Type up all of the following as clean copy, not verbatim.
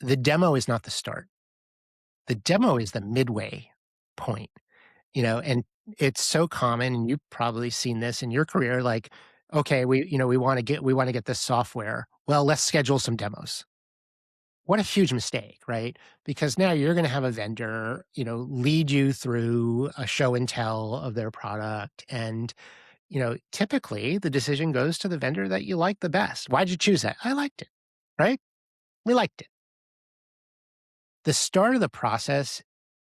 the demo is not the start. The demo is the midway point, and it's so common, and you've probably seen this in your career, like, okay, we want to get this software. Well, let's schedule some demos. What a huge mistake, right? Because now you're going to have a vendor, lead you through a show and tell of their product. And, typically the decision goes to the vendor that you like the best. Why'd you choose that? I liked it, right? We liked it. The start of the process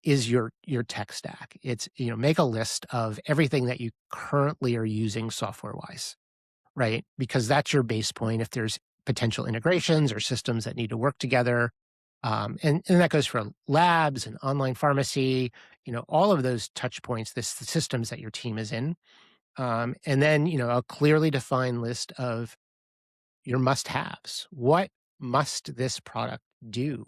is your tech stack. It's, make a list of everything that you currently are using software-wise, right? Because that's your base point if there's potential integrations or systems that need to work together. And that goes for labs and online pharmacy, all of those touch points, the systems that your team is in. And then, a clearly defined list of your must-haves. What must this product do?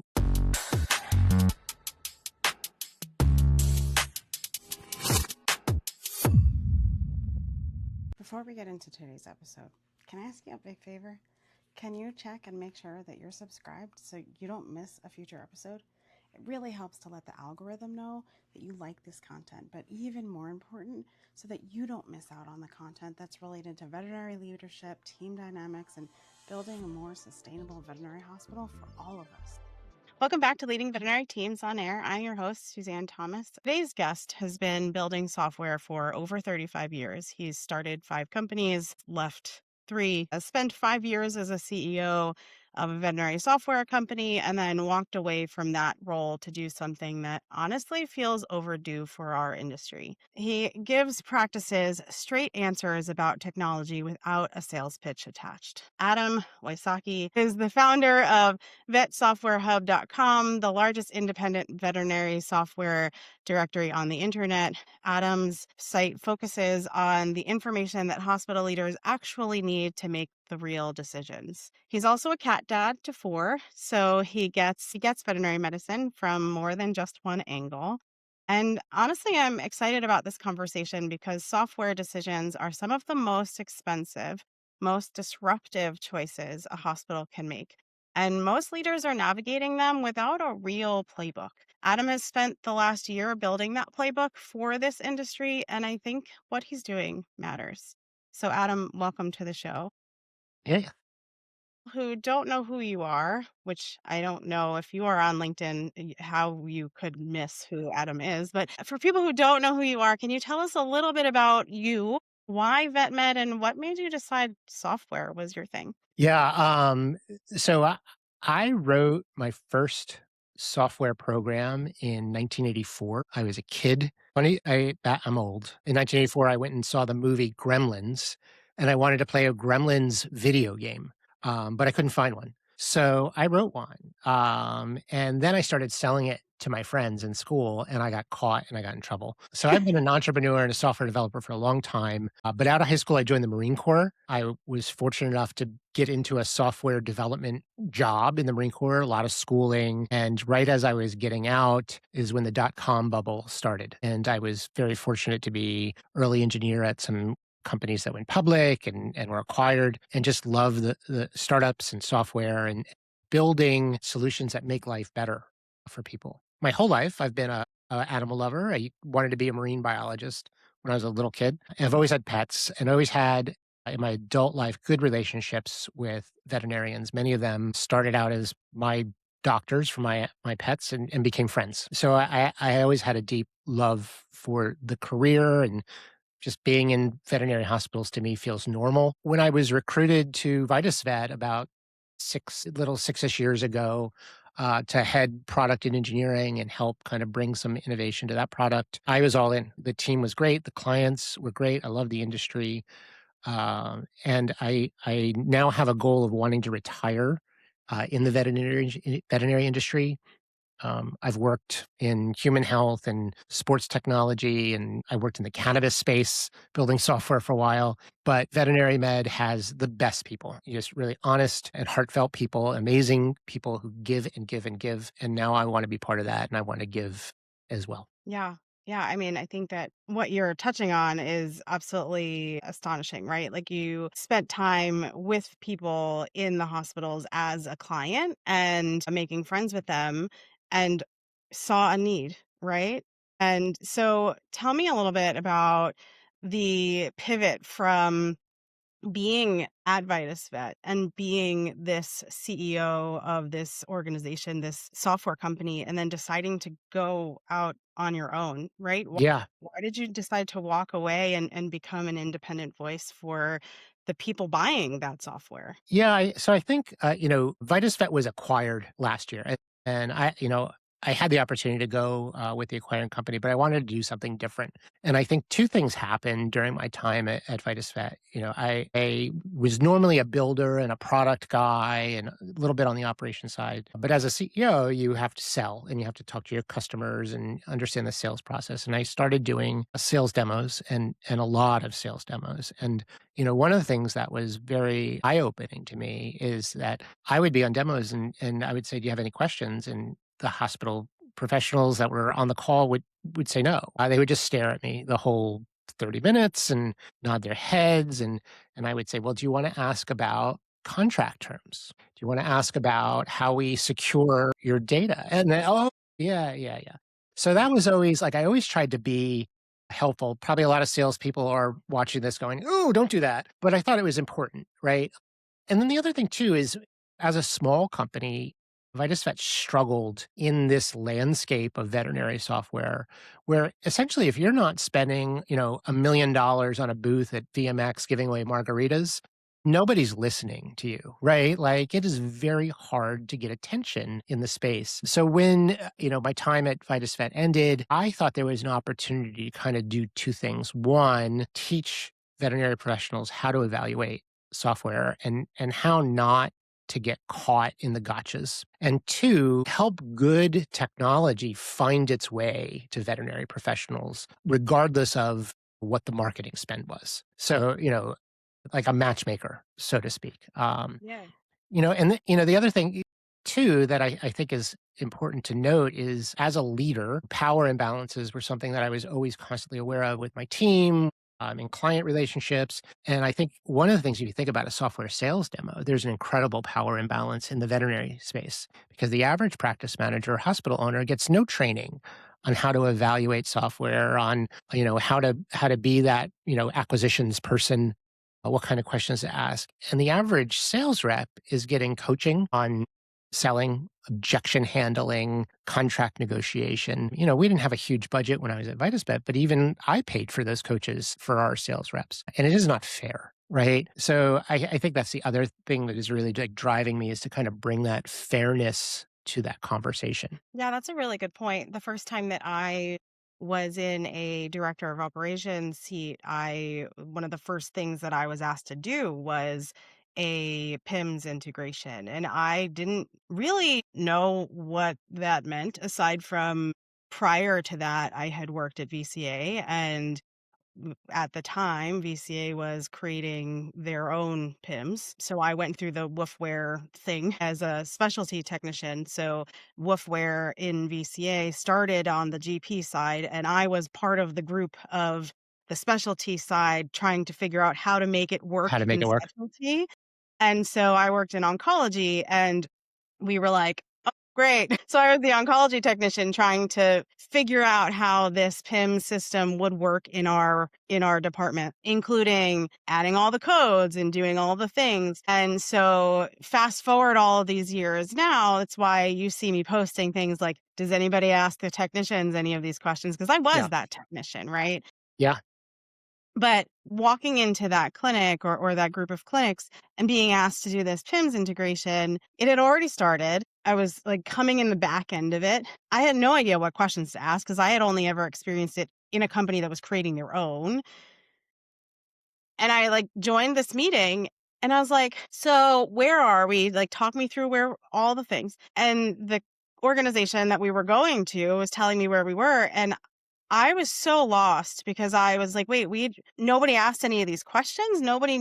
Before we get into today's episode, can I ask you a big favor? Can you check and make sure that you're subscribed so you don't miss a future episode? It really helps to let the algorithm know that you like this content, but even more important, so that you don't miss out on the content that's related to veterinary leadership, team dynamics, and building a more sustainable veterinary hospital for all of us. Welcome back to Leading Veterinary Teams on Air. I'm your host, Suzanne Thomas. Today's guest has been building software for over 35 years. He's started 5 companies, left 3, spent 5 years as a CEO of a veterinary software company, and then walked away from that role to do something that honestly feels overdue for our industry. He gives practices straight answers about technology without a sales pitch attached. Adam Wysocki is the founder of VetSoftwareHub.com, the largest independent veterinary software directory on the internet. Adam's site focuses on the information that hospital leaders actually need to make the real decisions. He's also a cat dad to 4, so he gets veterinary medicine from more than just one angle. And honestly, I'm excited about this conversation because software decisions are some of the most expensive, most disruptive choices a hospital can make. And most leaders are navigating them without a real playbook. Adam has spent the last year building that playbook for this industry, and I think what he's doing matters. So, Adam, welcome to the show. Yeah. Who don't know who you are, which I don't know if you are on LinkedIn, how you could miss who Adam is. But for people who don't know who you are, can you tell us a little bit about you? Why VetMed and what made you decide software was your thing? Yeah. So I wrote my first software program in 1984. I was a kid. I'm old. In 1984, I went and saw the movie Gremlins, and I wanted to play a Gremlins video game, but I couldn't find one. So I wrote one, and then I started selling it to my friends in school, and I got caught and I got in trouble. So I've been an entrepreneur and a software developer for a long time. But out of high school, I joined the Marine Corps. I was fortunate enough to get into a software development job in the Marine Corps, a lot of schooling. And right as I was getting out is when the dot-com bubble started. And I was very fortunate to be early engineer at some companies that went public and were acquired, and just love the startups and software and building solutions that make life better for people. My whole life, I've been a animal lover. I wanted to be a marine biologist when I was a little kid. And I've always had pets and always had in my adult life good relationships with veterinarians. Many of them started out as my doctors for my pets and became friends. So I always had a deep love for the career, and just being in veterinary hospitals to me feels normal. When I was recruited to VitusVet about 6-ish years ago, to head product and engineering and help kind of bring some innovation to that product, I was all in. The team was great. The clients were great. I love the industry. And I now have a goal of wanting to retire in the veterinary industry. I've worked in human health and sports technology, and I worked in the cannabis space building software for a while. But veterinary med has the best people, just really honest and heartfelt people, amazing people who give and give and give. And now I want to be part of that, and I want to give as well. Yeah. Yeah, I mean, I think that what you're touching on is absolutely astonishing, right? Like you spent time with people in the hospitals as a client and making friends with them and saw a need, right? And so tell me a little bit about the pivot from being at Vitus Vet and being this CEO of this organization, this software company, and then deciding to go out on your own, right? Yeah. Why did you decide to walk away and become an independent voice for the people buying that software? Yeah, so I think, Vitus Vet was acquired last year, and I had the opportunity to go, with the acquiring company, but I wanted to do something different, and I think 2 things happened during my time at Vitus Vet. I was normally a builder and a product guy and a little bit on the operation side, but as a CEO, you have to sell, and you have to talk to your customers and understand the sales process, and I started doing sales demos and a lot of sales demos, and one of the things that was very eye-opening to me is that I would be on demos and I would say, "Do you have any questions?" And the hospital professionals that were on the call would say no. They would just stare at me the whole 30 minutes and nod their heads, and I would say, "Well, do you wanna ask about contract terms? Do you wanna ask about how we secure your data?" And then, "Oh, yeah, yeah, yeah." So that was always like, I always tried to be helpful. Probably a lot of salespeople are watching this going, "Oh, don't do that." But I thought it was important, right? And then the other thing too is, as a small company, VitusVet struggled in this landscape of veterinary software where essentially if you're not spending, $1 million on a booth at VMX giving away margaritas, nobody's listening to you, right? Like it is very hard to get attention in the space. So when, my time at VitusVet ended, I thought there was an opportunity to kind of do 2 things. One, teach veterinary professionals how to evaluate software and how not to get caught in the gotchas. And 2, help good technology find its way to veterinary professionals, regardless of what the marketing spend was. So, like a matchmaker, so to speak. Yeah. The other thing too that I think is important to note is as a leader, power imbalances were something that I was always constantly aware of with my team, in client relationships. And I think one of the things, if you think about a software sales demo, there's an incredible power imbalance in the veterinary space because the average practice manager, hospital owner gets no training on how to evaluate software, on how to be that acquisitions person, what kind of questions to ask. And the average sales rep is getting coaching on selling, objection handling, contract negotiation. We didn't have a huge budget when I was at VitusBet, but even I paid for those coaches for our sales reps. And it is not fair, right? So I think that's the other thing that is really like driving me is to kind of bring that fairness to that conversation. Yeah, that's a really good point. The first time that I was in a director of operations seat, I one of the first things that I was asked to do was a PIMS integration. And I didn't really know what that meant aside from prior to that, I had worked at VCA and at the time, VCA was creating their own PIMS. So I went through the woofware thing as a specialty technician. So woofware in VCA started on the GP side, and I was part of the group of the specialty side trying to figure out how to make it How work to make in it work. specialty. And so I worked in oncology and we were like, "Oh, great." So I was the oncology technician trying to figure out how this PIM system would work in our department, including adding all the codes and doing all the things. And so fast forward all of these years now, that's why you see me posting things like, does anybody ask the technicians any of these questions? Because I was Yeah. that technician, right? Yeah. But walking into that clinic or that group of clinics and being asked to do this PIMS integration, it had already started. I was like coming in the back end of it. I had no idea what questions to ask because I had only ever experienced it in a company that was creating their own. And I like joined this meeting and I was like, so where are we? Like, talk me through where all the things. And the organization that we were going to was telling me where we were. And I was so lost because I was like, wait, nobody asked any of these questions. Nobody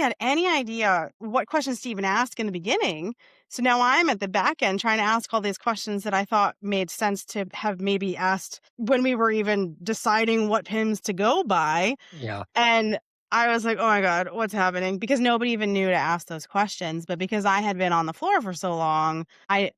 had any idea what questions to even ask in the beginning. So now I'm at the back end trying to ask all these questions that I thought made sense to have maybe asked when we were even deciding what PIMS to go by. Yeah. And I was like, oh my God, what's happening? Because nobody even knew to ask those questions. But because I had been on the floor for so long, I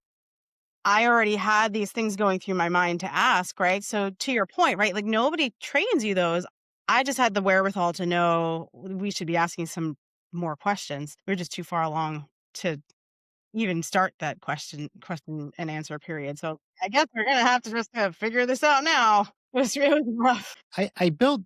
already had these things going through my mind to ask, right? So to your point, right? Like nobody trains you those. I just had the wherewithal to know we should be asking some more questions. We're just too far along to even start that question and answer period. So I guess we're gonna have to just figure this out now. It was rough. I built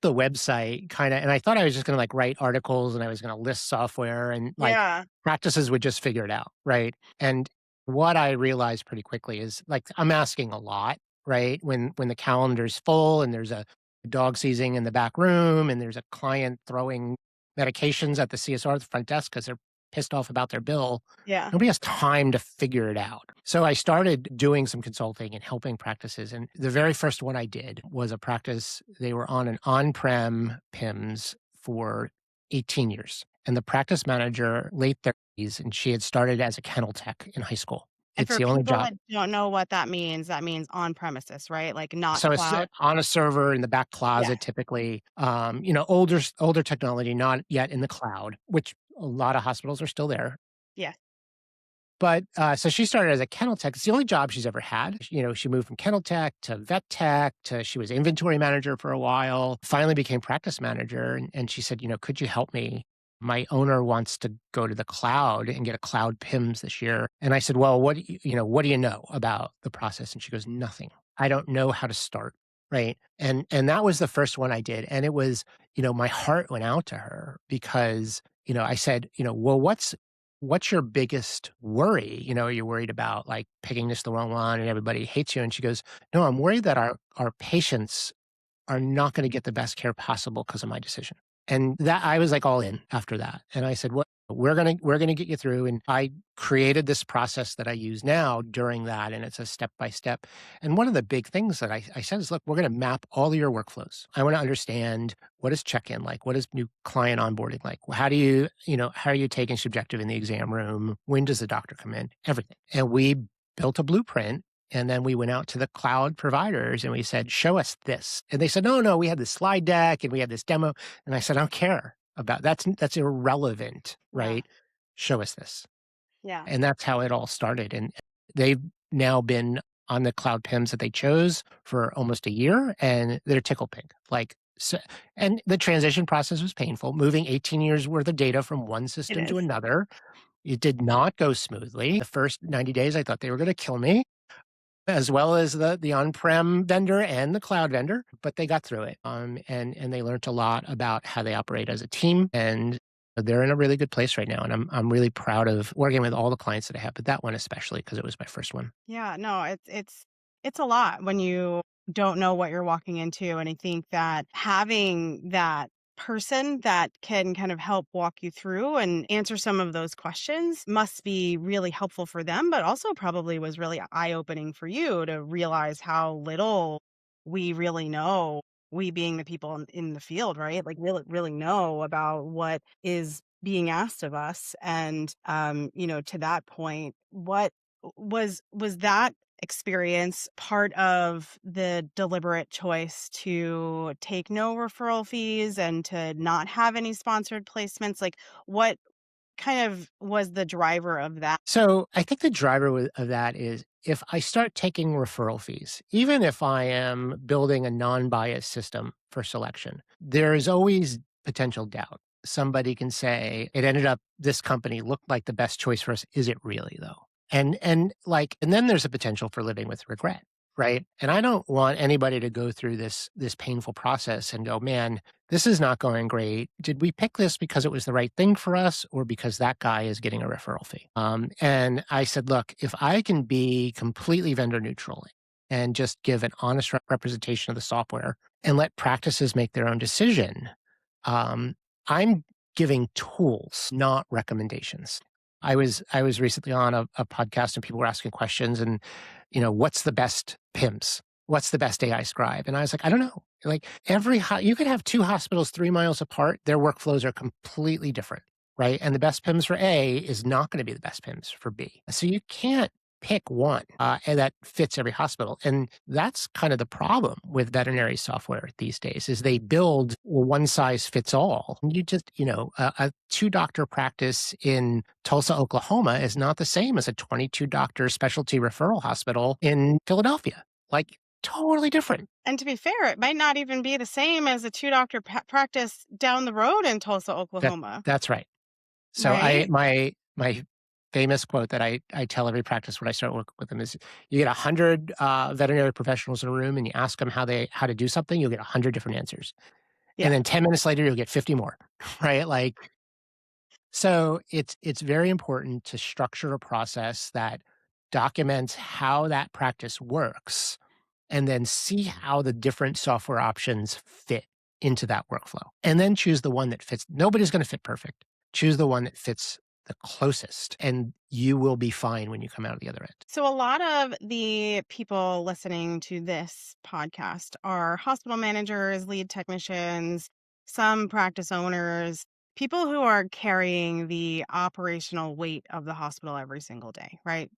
the website kinda, and I thought I was just gonna, like, write articles and I was gonna list software and, like, Yeah. practices would just figure it out, right? And what I realized pretty quickly is, like, I'm asking a lot, right? When the calendar's full and there's a dog seizing in the back room and there's a client throwing medications at the CSR at the front desk because 'cause they're pissed off about their bill, Yeah. nobody has time to figure it out. So I started doing some consulting and helping practices. And the very first one I did was a practice. They were on an on-prem PIMS for 18 years. And the practice manager, late 30s, and she had started as a kennel tech in high school. And It's for the only people job. that don't know what that means on premises, right? Like not So it's cloud. on a server in the back Yeah. closet, typically. Older technology, not yet in the cloud, which a lot of hospitals are still there. Yeah. But, so she started as a kennel tech. It's the only job she's ever had. She moved from kennel tech to vet tech to she was inventory manager for a while, finally became practice manager. And she said, could you help me? My owner wants to go to the cloud and get a cloud PIMS this year. And I said, well, what do you know about the process? And she goes, nothing. I don't know how to start. Right. And that was the first one I did. And it was, my heart went out to her because, I said, well, what's your biggest worry? Are you worried about like picking this the wrong one and everybody hates you? And she goes, no, I'm worried that our patients are not going to get the best care possible because of my decision. And that I was like all in after that. And I said, "What we're gonna get you through." And I created this process that I use now during that, and it's a step by step. And one of the big things that I said is, look, we're going to map all of your workflows. I want to understand what is check-in like, what is new client onboarding like, how are you taking subjective in the exam room? When does the doctor come in? Everything. And we built a blueprint and then we went out to the cloud providers and we said, show us this. And they said, no, no, we had this slide deck and we had this demo. And I said, I don't care about that's irrelevant, Yeah. right? Show us this. Yeah. And that's how it all started. And they've now been on the cloud PIMS that they chose for almost a year and they're tickle pink. And the transition process was painful, moving 18 years worth of data from one It system to is. another. It did not go smoothly. The first 90 days, I thought they were going to kill me as well as the on-prem vendor and the cloud vendor, but they got through it. And they learned a lot about how they operate as a team, and they're in a really good place right now. And I'm really proud of working with all the clients that I have, but that one especially because it was my first one. Yeah, no, it's a lot when you don't know what you're walking into, and I think that having that person that can kind of help walk you through and answer some of those questions must be really helpful for them, but also probably was really eye-opening for you to realize how little we really know, we being the people in the field, right? Like really know about what is being asked of us. And to that point, what was that experience part of the deliberate choice to take no referral fees and to not have any sponsored placements? Like, what kind of was the driver of that? So I think the driver of that is if I start taking referral fees, even if I am building a non-biased system for selection, there is always potential doubt. Somebody can say, it ended up, this company looked like the best choice for us. Is it really though? And then there's a potential for living with regret, right? And I don't want anybody to go through this painful process and go, man, this is not going great. Did we pick this because it was the right thing for us or because that guy is getting a referral fee? And I said, look, if I can be completely vendor neutral and just give an honest representation of the software and let practices make their own decision, I'm giving tools, not recommendations. I was recently on a podcast and people were asking questions and, what's the best PIMS? What's the best AI scribe? And I was like, I don't know. Like you could have two hospitals 3 miles apart. Their workflows are completely different. right? And the best PIMS for A is not going to be the best PIMS for B. So you can't pick one and that fits every hospital. And that's kind of the problem with veterinary software these days is they build one size fits all. You just, a two doctor practice in Tulsa, Oklahoma is not the same as a 22 doctor specialty referral hospital in Philadelphia. Like totally different. And to be fair, it might not even be the same as a two-doctor practice down the road in Tulsa, That Oklahoma, that's right. So right? my famous quote that I tell every practice when I start working with them is, you get 100 veterinary professionals in a room, and you ask them how to do something, you'll get 100 different answers, and Yeah. then 10 minutes later, you'll get 50 more, right? Like, so it's very important to structure a process that documents how that practice works, and then see how the different software options fit into that workflow. And then choose the one that fits. Nobody's going to fit perfect. Choose the one that fits the closest, and you will be fine when you come out of the other end. So, a lot of the people listening to this podcast are hospital managers, lead technicians, some practice owners, people who are carrying the operational weight of the hospital every single day, right?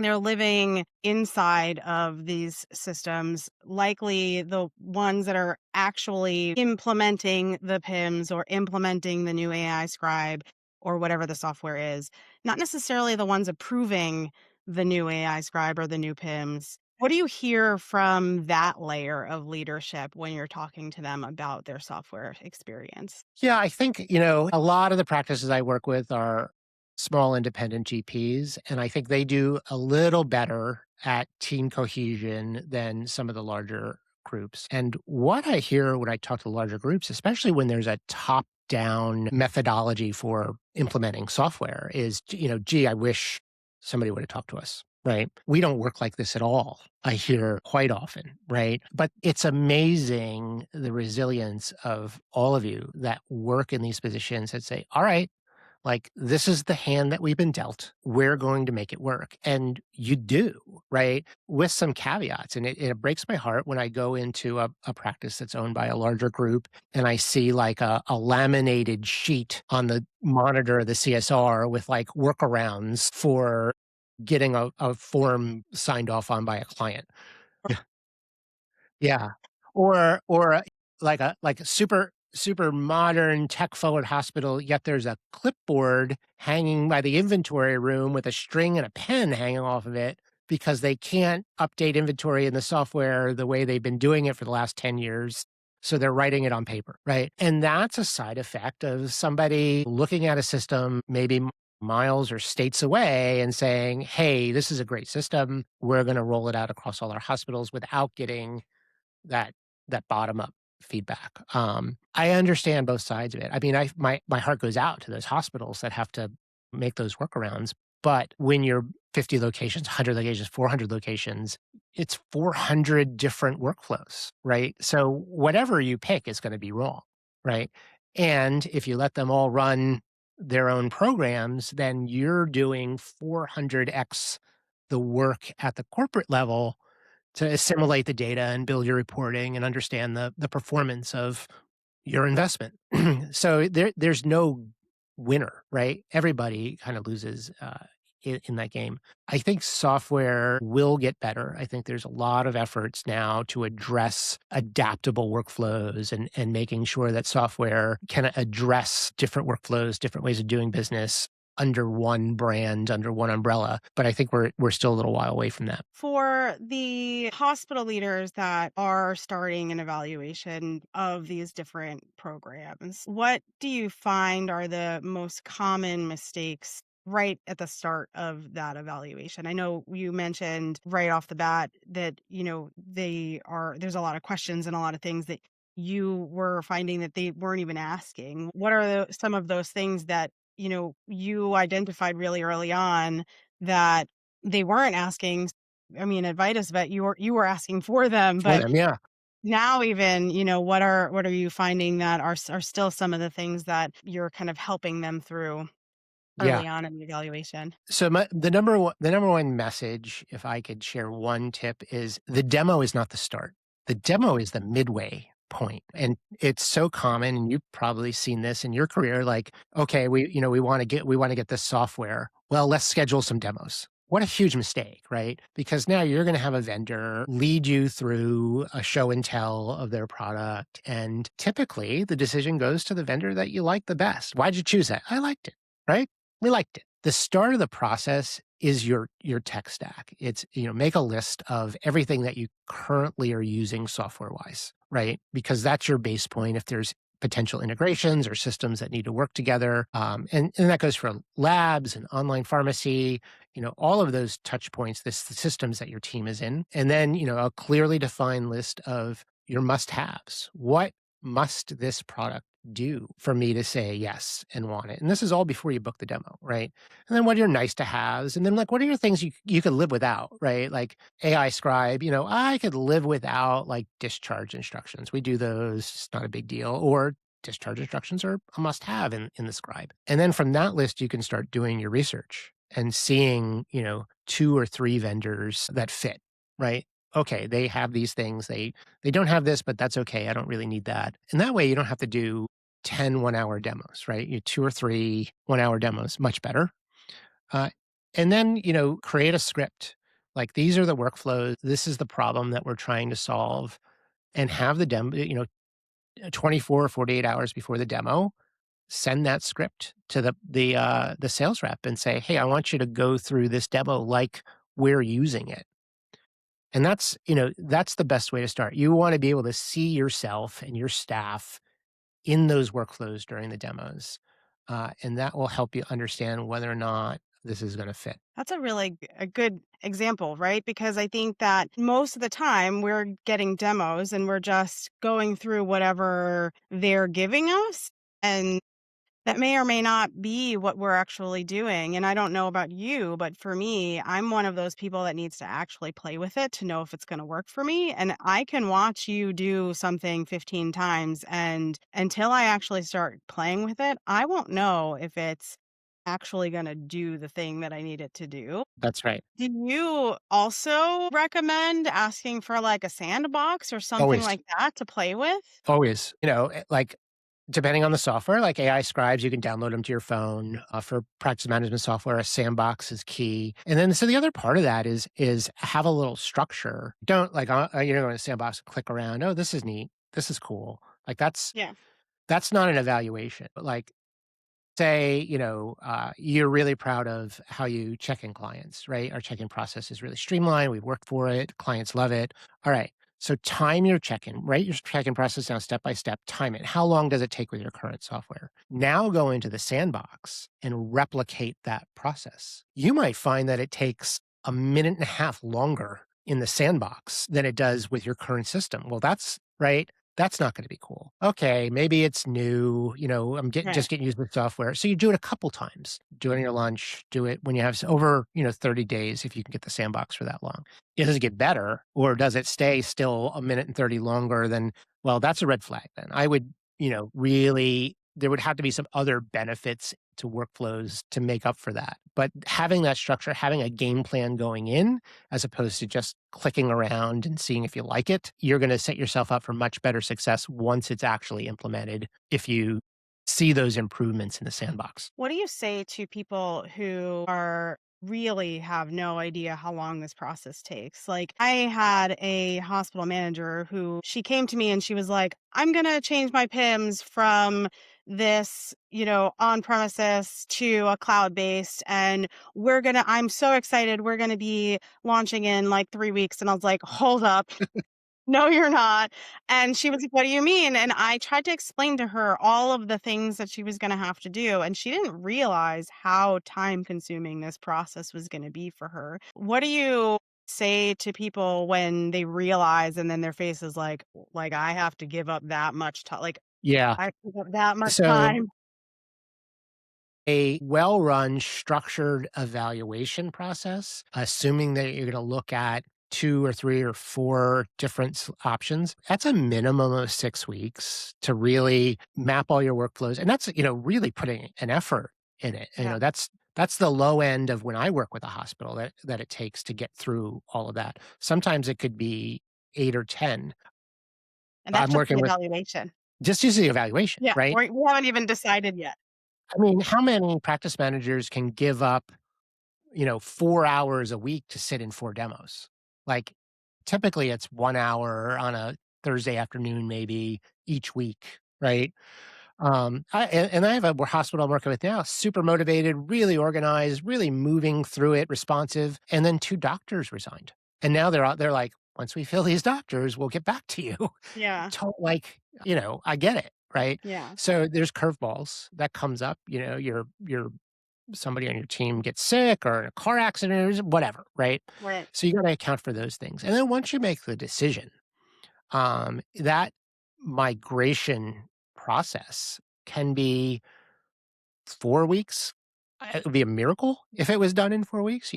They're living inside of these systems, likely the ones that are actually implementing the PIMS or implementing the new AI scribe or whatever the software is, not necessarily the ones approving the new AI scribe or the new PIMS. What do you hear from that layer of leadership when you're talking to them about their software experience? Yeah, I think, a lot of the practices I work with are small independent GPs, and I think they do a little better at team cohesion than some of the larger groups. And what I hear when I talk to larger groups, especially when there's a top down methodology for implementing software, is, gee, I wish somebody would have talked to us. Right. We don't work like this at all. I hear quite often. Right. But it's amazing the resilience of all of you that work in these positions that say, all right, like, this is the hand that we've been dealt. We're going to make it work. And you do, right? With some caveats. And it breaks my heart when I go into a practice that's owned by a larger group and I see like a laminated sheet on the monitor of the CSR with like workarounds for getting a form signed off on by a client. Yeah. Or like a super modern tech forward hospital, yet there's a clipboard hanging by the inventory room with a string and a pen hanging off of it because they can't update inventory in the software the way they've been doing it for the last 10 years. So they're writing it on paper, right? And that's a side effect of somebody looking at a system maybe miles or states away and saying, "Hey, this is a great system. We're going to roll it out across all our hospitals," without getting that that bottom up feedback. I understand both sides of it. I mean, my heart goes out to those hospitals that have to make those workarounds. But when you're 50 locations, 100 locations, 400 locations, it's 400 different workflows, right? So whatever you pick is going to be wrong, right? And if you let them all run their own programs, then you're doing 400x the work at the corporate level to assimilate the data and build your reporting and understand the performance of your investment. So there's no winner, right? Everybody kind of loses in that game. I think software will get better. I think there's a lot of efforts now to address adaptable workflows and making sure that software can address different workflows, different ways of doing business under one brand, under one umbrella. But I think we're still a little while away from that. For the hospital leaders that are starting an evaluation of these different programs, what do you find are the most common mistakes right at the start of that evaluation? I know you mentioned right off the bat that, there's a lot of questions and a lot of things that you were finding that they weren't even asking. What are some of those things that, you identified really early on that they weren't asking? I mean, at Vitus Vet, you were asking for them, For but them, yeah. now even, what are you finding that are still some of the things that you're kind of helping them through Yeah. early on in the evaluation? So the number one message, if I could share one tip, is the demo is not the start. The demo is the midway point. And it's so common, and you've probably seen this in your career, like, okay, we want to get this software. Well, let's schedule some demos. What a huge mistake, right? Because now you're going to have a vendor lead you through a show and tell of their product. And typically the decision goes to the vendor that you like the best. Why'd you choose that? I liked it, right? We liked it. The start of the process is your tech stack. It's, make a list of everything that you currently are using software-wise, right? Because that's your base point if there's potential integrations or systems that need to work together. And that goes for labs and online pharmacy, all of those touch points, the systems that your team is in. And then, a clearly defined list of your must-haves. What must this product do for me to say yes and want it? And this is all before you book the demo, right? And then what are your nice to haves? And then like, what are your things you could live without, right? Like AI scribe, I could live without like discharge instructions. We do those, it's not a big deal. Or discharge instructions are a must have in the scribe. And then from that list, you can start doing your research and seeing, two or three vendors that fit, right? Okay, they have these things. They don't have this, but that's okay. I don't really need that. And that way you don't have to do 10 1-hour demos, right? You two or three 1-hour demos, much better. Uh, and then, create a script. Like these are the workflows. This is the problem that we're trying to solve and have the demo, 24 or 48 hours before the demo, send that script to the sales rep and say, "Hey, I want you to go through this demo like we're using it." And that's the best way to start. You wanna be able to see yourself and your staff in those workflows during the demos, and that will help you understand whether or not this is gonna fit. That's a good example, right? Because I think that most of the time we're getting demos and we're just going through whatever they're giving us. And that may or may not be what we're actually doing. And I don't know about you, but for me, I'm one of those people that needs to actually play with it to know if it's going to work for me. And I can watch you do something 15 times. And until I actually start playing with it, I won't know if it's actually going to do the thing that I need it to do. That's right. Do you also recommend asking for like a sandbox or something Always, like that to play with? always. Like, depending on the software, like AI scribes, you can download them to your phone. For practice management software, a sandbox is key. And then, so the other part of that is have a little structure. Don't like, go in a sandbox and click around. Oh, this is neat. This is cool. Like Yeah. that's not an evaluation. But like, say, you're really proud of how you check in clients, right? Our check-in process is really streamlined. We've worked for it. Clients love it. All right. So time your check-in, write your check-in process down step by step, time it. How long does it take with your current software? Now go into the sandbox and replicate that process. You might find that it takes a minute and a half longer in the sandbox than it does with your current system. Well, that's right. That's not gonna be cool. Okay, maybe it's new, I'm Right. just getting used to the software. So you do it a couple times. Do it on your lunch, do it when you have over, 30 days if you can get the sandbox for that long. Does it get better or does it stay still a minute and 30 longer than well, that's a red flag then. I would, really there would have to be some other benefits to workflows to make up for that. But having that structure, having a game plan going in as opposed to just clicking around and seeing if you like it, you're going to set yourself up for much better success once it's actually implemented if you see those improvements in the sandbox. What do you say to people who are really have no idea how long this process takes? Like, I had a hospital manager who she came to me and she was like, I'm going to change my PIMS from this, on premises to a cloud based. And I'm so excited. We're going to be launching in like 3 weeks. And I was like, hold up. No, you're not. And she was like, "What do you mean?" And I tried to explain to her all of the things that she was gonna have to do, and she didn't realize how time consuming this process was gonna be for her. What do you say to people when they realize and then their face is like, "I have to give up that much time. Like, Yeah. I have to give up that much So time." a well-run, structured evaluation process, assuming that you're going to look at two or three or four different options, that's a minimum of 6 weeks to really map all your workflows. And that's, really putting an effort in it. Yeah. That's the low end of when I work with a hospital that it takes to get through all of that. Sometimes it could be 8 or 10. And that's I'm just the working with evaluation. just using the evaluation, Yeah, right? we haven't even decided yet. I mean, how many practice managers can give up, 4 hours a week to sit in 4 demos? Like, typically, it's 1 hour on a Thursday afternoon, maybe each week, right? And I have a hospital I'm working with now, super motivated, really organized, really moving through it, responsive, and then 2 doctors resigned. And now they're like, "Once we fill these doctors, we'll get back to you." Yeah, Like, I get it, right? yeah, So there's curveballs that comes up, you're somebody on your team gets sick or in a car accident or whatever, right? right. So you gotta account for those things. And then once you make the decision, that migration process can be 4 weeks. It would be a miracle if it was done in 4 weeks.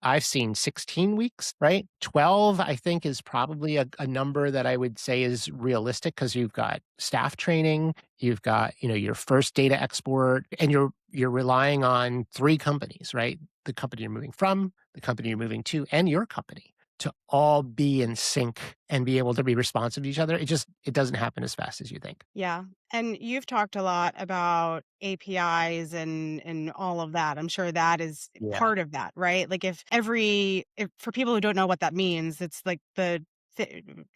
I've seen 16 weeks, right? 12, I think, is probably a number that I would say is realistic because 'cause you've got staff training, you've got, your first data export, and you're relying on 3 companies, right? The company you're moving from, the company you're moving to, and your company to all be in sync and be able to be responsive to each other. It doesn't happen as fast as you think. Yeah. And you've talked a lot about APIs and all of that. I'm sure that is Yeah, part of that, right? Like if for people who don't know what that means, it's like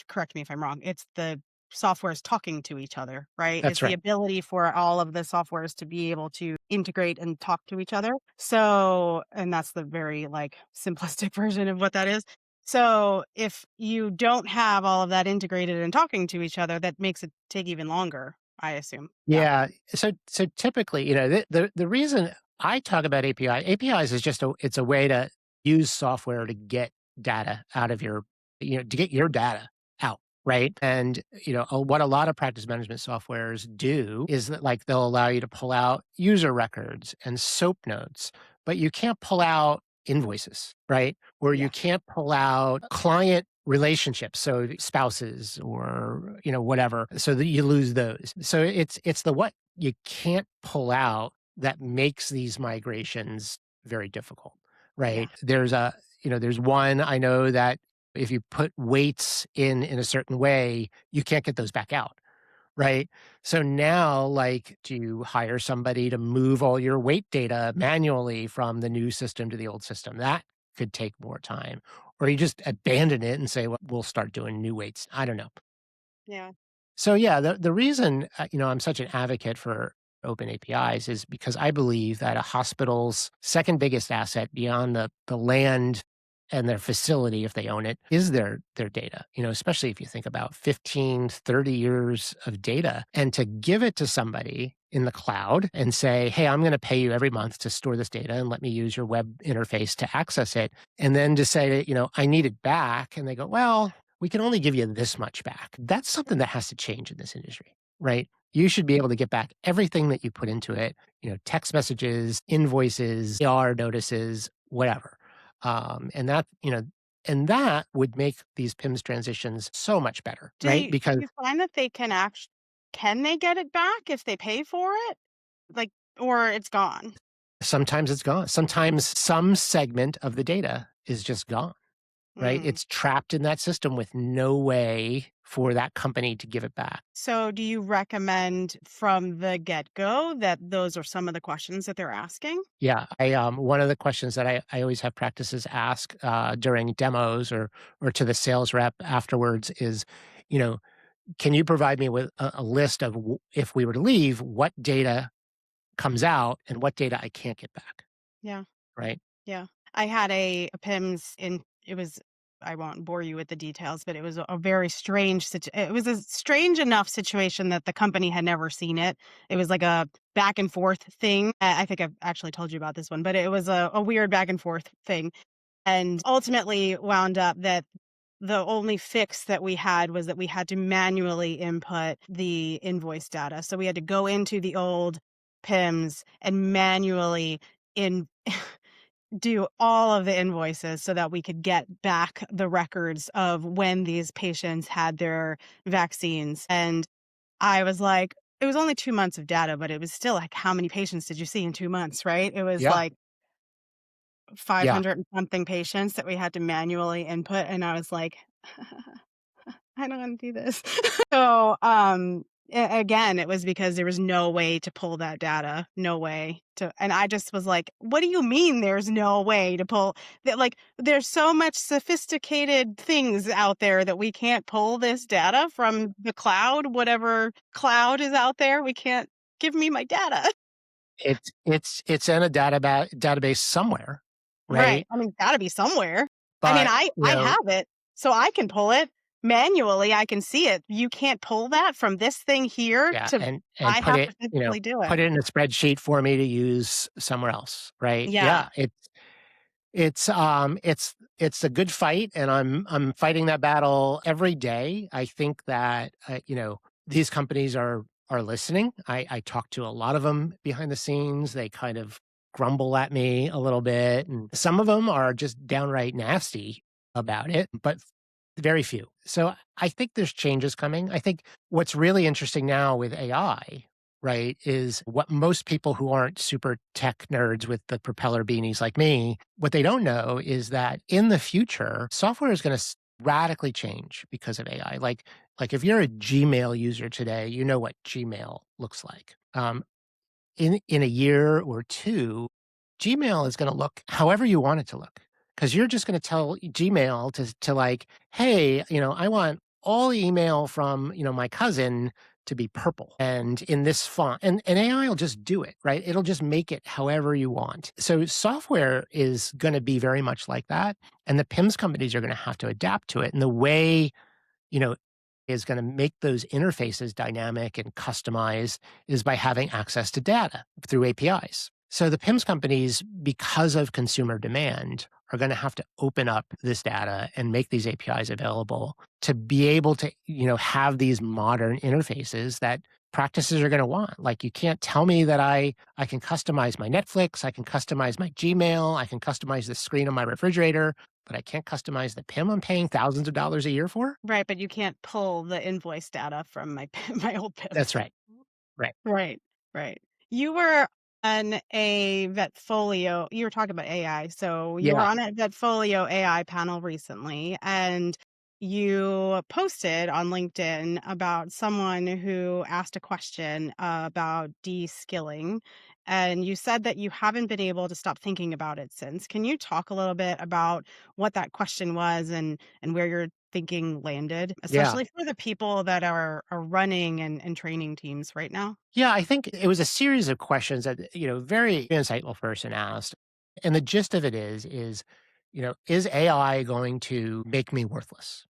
correct me if I'm wrong. It's the softwares talking to each other, right? It's that's the right. ability for all of the softwares to be able to integrate and talk to each other. So, and that's the very like simplistic version of what that is. So if you don't have all of that integrated and talking to each other, that makes it take even longer, I assume. Yeah. Yeah. So typically, the reason I talk about APIs is just it's a way to use software to get data out of to get your data out, right? And, what a lot of practice management softwares do is that like they'll allow you to pull out user records and SOAP notes, but you can't pull out invoices, right? Or you Yeah. can't pull out client relationships, so spouses or, whatever, so that you lose those. So it's the what you can't pull out that makes these migrations very difficult, Yeah. right? There's one I know that if you put weights in a certain way, you can't get those back out, right? So now, like, do you hire somebody to move all your weight data manually from the new system to the old system? That could take more time. Or you just abandon it and say, well, we'll start doing new weights. I don't know. Yeah. So yeah, the reason I'm such an advocate for open APIs is because I believe that a hospital's second biggest asset beyond the land and their facility, if they own it, is their data. Especially if you think about 15, 30 years of data, and to give it to somebody in the cloud and say, hey, I'm going to pay you every month to store this data and let me use your web interface to access it. And then to say, I need it back. And they go, well, we can only give you this much back. That's something that has to change in this industry, right? You should be able to get back everything that you put into it, text messages, invoices, AR notices, whatever. And that would make these PIMS transitions so much better, right? Do Because you find that they can they get it back if they pay for it? Like, or it's gone? sometimes it's gone. Sometimes some segment of the data is just gone, right? Mm. It's trapped in that system with no way for that company to give it back. So do you recommend from the get-go that those are some of the questions that they're asking? Yeah, one of the questions that I always have practices ask during demos or to the sales rep afterwards is, you know, can you provide me with a list of if we were to leave, what data comes out and what data I can't get back, Yeah. right? Yeah. I had a PIMS in it was I won't bore you with the details, but it was a very it was a strange enough situation that the company had never seen it. It was like a back and forth thing. I think I've actually told you about this one, but it was a weird back and forth thing. And ultimately wound up that the only fix that we had was that we had to manually input the invoice data. So we had to go into the old PIMS and manually in do all of the invoices so that we could get back the records of when these patients had their vaccines. And I was like, it was only 2 months of data, but it was still like, how many patients did you see in 2 months, right? It was Yeah, like yeah. 500 and something patients that we had to manually input. And I was like, I don't want to do this. So, again, it was because there was no way to pull that data, no way to, and I just was like, "What do you mean there's no way to pull that? Like, there's so much sophisticated things out there that we can't pull this data from the cloud, whatever cloud is out there. We can't give me my data." It's in a database somewhere, Right. right? I mean, gotta be somewhere. I mean, But, I have it, so I can pull it manually. I can see it. You can't pull that from this thing here yeah, to, and I have to physically do it. put it in a spreadsheet for me to use somewhere else, right? Yeah. Yeah, it's a good fight, and I'm fighting that battle every day. I think that, these companies are listening. I talk to a lot of them behind the scenes. They kind of grumble at me a little bit, and some of them are just downright nasty about it, but very few. So I think there's changes coming. I think what's really interesting now with AI, right, is what most people who aren't super tech nerds with the propeller beanies like me, what they don't know is that in the future, software is going to radically change because of AI. Like if you're a Gmail user today, you know what Gmail looks like. In a year or two, Gmail is gonna look however you want it to look, because 'cause you're just gonna tell Gmail to like, "Hey, I want all the email from, my cousin to be purple and in this font," and AI will just do it, right? It'll just make it however you want. So software is gonna be very much like that, and the PIMS companies are gonna have to adapt to it, and the way you know, is going to make those interfaces dynamic and customized is by having access to data through APIs. So the PIMS companies, because of consumer demand, are going to have to open up this data and make these APIs available to be able to, have these modern interfaces that practices are going to want. Like you can't tell me that I can customize my Netflix, I can customize my Gmail, I can customize the screen on my refrigerator, but I can't customize the PIM I'm paying thousands of dollars a year for? Right, but you can't pull the invoice data from my my old That's PIMS. right. Right. Right, right. You were on a Vetfolio, you were talking about AI, so you were Yeah. on a Vetfolio AI panel recently, and you posted on LinkedIn about someone who asked a question about de-skilling, and you said that you haven't been able to stop thinking about it since. Can you talk a little bit about what that question was and where your thinking landed, Yeah. especially for the people that are running and training teams right now? Yeah, I think it was a series of questions that, very insightful person asked. And the gist of it is AI going to make me worthless?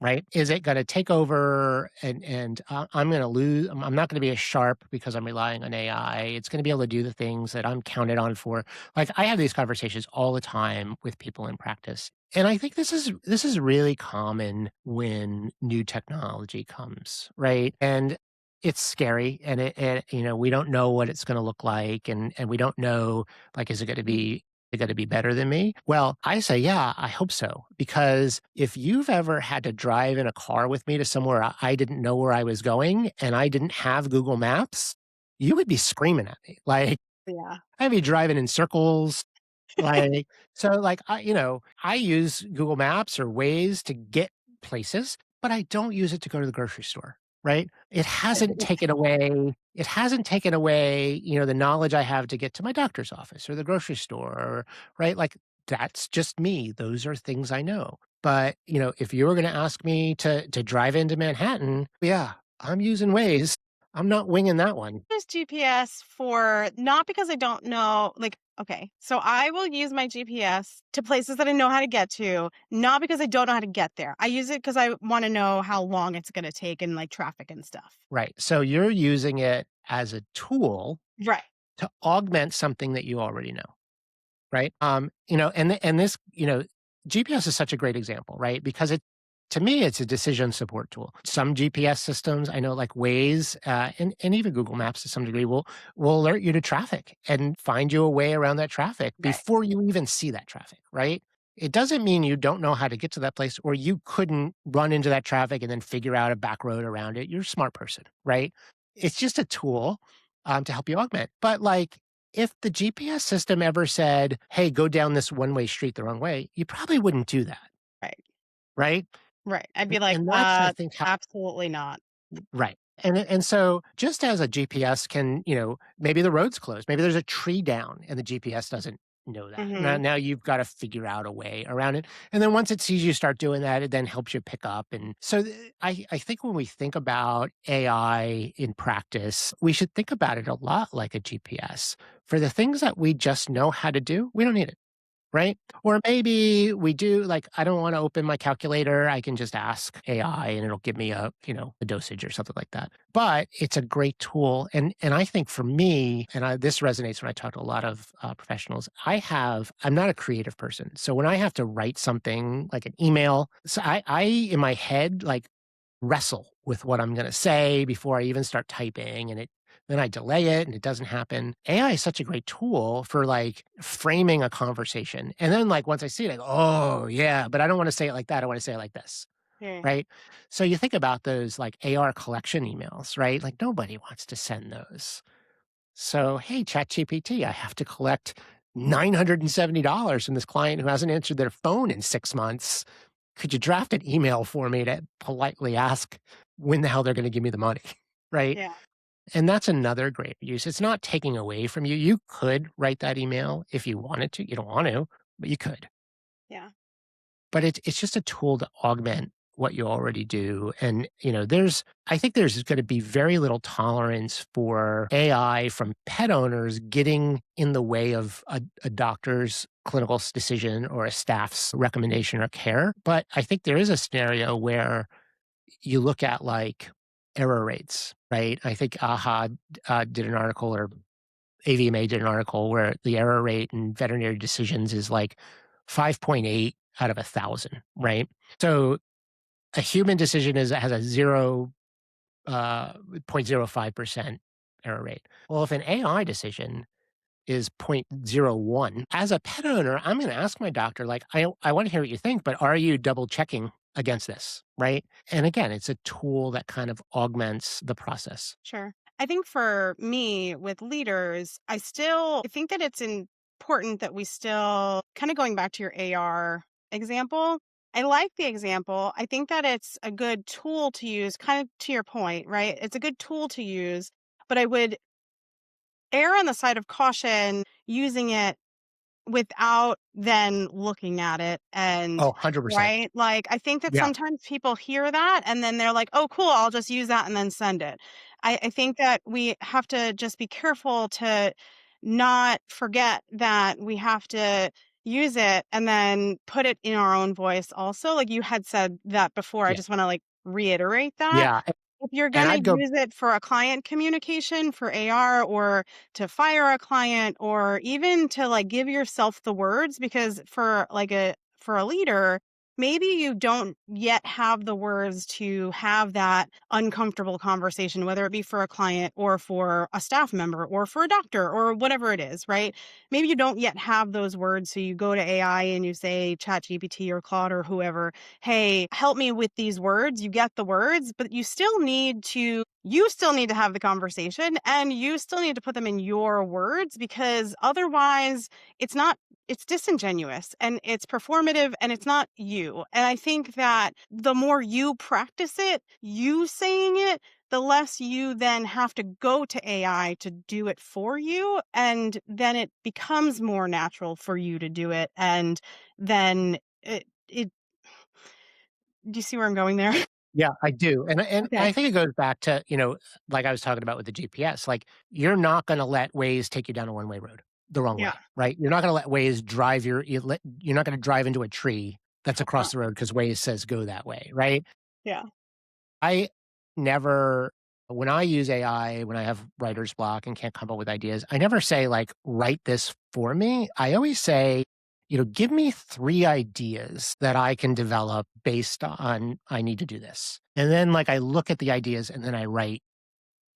Right? Is it gonna take over and I'm gonna lose I'm not gonna be as sharp because I'm relying on AI. It's gonna be able to do the things that I'm counted on for. Like, I have these conversations all the time with people in practice, and I think this is really common when new technology comes, right? And it's scary, and we don't know what it's gonna look like, and we don't know, like, is it gonna be better than me? Well, I say, yeah, I hope so. Because if you've ever had to drive in a car with me to somewhere I didn't know where I was going and I didn't have Google Maps, you would be screaming at me. Like, Yeah. I'd be driving in circles. I use Google Maps or Waze to get places, but I don't use it to go to the grocery store, right? It hasn't taken away, the knowledge I have to get to my doctor's office or the grocery store, right? Like, that's just me. Those are things I know. But, if you were gonna ask me to drive into Manhattan, yeah, I'm using Waze. I'm not winging that one. Use GPS for, not because I don't know, like, okay, so I will use my GPS to places that I know how to get to, not because I don't know how to get there. I use it because I want to know how long it's going to take and like traffic and stuff. Right. So you're using it as a tool Right. to augment something that you already know, right? GPS is such a great example, right? Because to me, it's a decision support tool. Some GPS systems, I know, like Waze, and even Google Maps to some degree, will alert you to traffic and find you a way around that traffic Right. before you even see that traffic, right? It doesn't mean you don't know how to get to that place or you couldn't run into that traffic and then figure out a back road around it. You're a smart person, right? It's just a tool to help you augment. But like, if the GPS system ever said, "Hey, go down this one-way street the wrong way," you probably wouldn't do that, Right. right? Right. I'd be like, And that's, I think, how absolutely not. right. And so just as a GPS can, maybe the road's closed, maybe there's a tree down and the GPS doesn't know that. Mhm. Now you've got to figure out a way around it. And then once it sees you start doing that, it then helps you pick up. And so I think when we think about AI in practice, we should think about it a lot like a GPS. For the things that we just know how to do, we don't need it. Right? Or maybe we do like, I don't wanna open my calculator, I can just ask AI and it'll give me a dosage or something like that. But it's a great tool, and I think for me, this resonates when I talk to a lot of, professionals, I'm not a creative person, so when I have to write something like an email, so I in my head, like, wrestle with what I'm gonna say before I even start typing, and then I delay it and it doesn't happen. AI is such a great tool for like framing a conversation. And then like once I see it, I go, oh yeah, but I don't want to say it like that. I want to say it like this. Yeah. Right. So you think about those like AR collection emails, right? Like nobody wants to send those. So hey, ChatGPT, I have to collect $970 from this client who hasn't answered their phone in 6 months. Could you draft an email for me to politely ask when the hell they're going to give me the money? Right. Yeah. And that's another great use. It's not taking away from you. You could write that email if you wanted to. You don't want to, but you could. Yeah. But it's just a tool to augment what you already do. And, I think there's going to be very little tolerance for AI from pet owners getting in the way of a doctor's clinical decision or a staff's recommendation or care. But I think there is a scenario where you look at like error rates, right? I think AHA did an article or AVMA did an article where the error rate in veterinary decisions is like 5.8 out of 1,000, right? So a human decision has a 0.05% error rate. Well, if an AI decision is 0.01. As a pet owner, I'm gonna ask my doctor, like, "I wanna hear what you think, but are you double checking against this?" Right? And again, it's a tool that kind of augments the process. Sure. I think for me with leaders, I think that it's important that we still kind of going back to your AR example. I like the example. I think that it's a good tool to use, kind of to your point, right? It's a good tool to use, but I would err on the side of caution using it without then looking at it Oh, and 100%. right? Like, I think that Yeah. sometimes people hear that and then they're like, "Oh, cool, I'll just use that and then send it." I think that we have to just be careful to not forget that we have to use it and then put it in our own voice also. Like you had said that before, I Yeah. just wanna, like, reiterate that. Yeah, If you're and gonna I'd go use it for a client communication, for AR, or to fire a client, or even to, like, give yourself the words because for a leader, maybe you don't yet have the words to have that uncomfortable conversation, whether it be for a client or for a staff member or for a doctor or whatever it is, right? Maybe you don't yet have those words, so you go to AI and you say ChatGPT or Claude or whoever, "Hey, help me with these words." You get the words, but you still need to have the conversation and you still need to put them in your words because otherwise it's disingenuous and it's performative and it's not you. And I think that the more you practice it, you saying it, the less you then have to go to AI to do it for you. And then it becomes more natural for you to do it. And then it do you see where I'm going there? yeah, I do, and Okay. I think it goes back to, like I was talking about with the GPS, like, you're not gonna let Waze take you down a one-way road the wrong Yeah. way, right? You're not gonna let Waze drive you're not gonna drive into a tree that's Uh, across the road because Waze says go that way, right? yeah. I never when I use AI, when I have writer's block and can't come up with ideas, I never say like, "Write this for me." I always say, "Give me 3 ideas that I can develop based on I need to do this." And then, like, I look at the ideas and then I write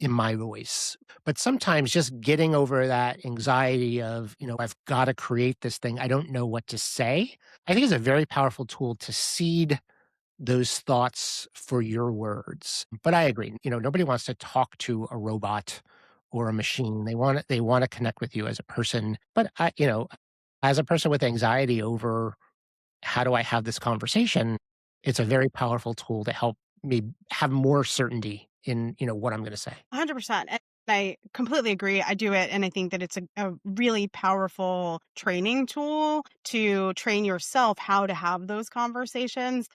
in my voice. But sometimes just getting over that anxiety of, I've gotta create this thing, I don't know what to say, I think is a very powerful tool to seed those thoughts for your words. But I agree, nobody wants to talk to a robot or a machine. They want to connect with you as a person. But as a person with anxiety over how do I have this conversation, It's a very powerful tool to help me have more certainty in, what I'm gonna say. 100%. And I completely agree. I do it. And I think that it's a really powerful training tool to train yourself how to have those conversations.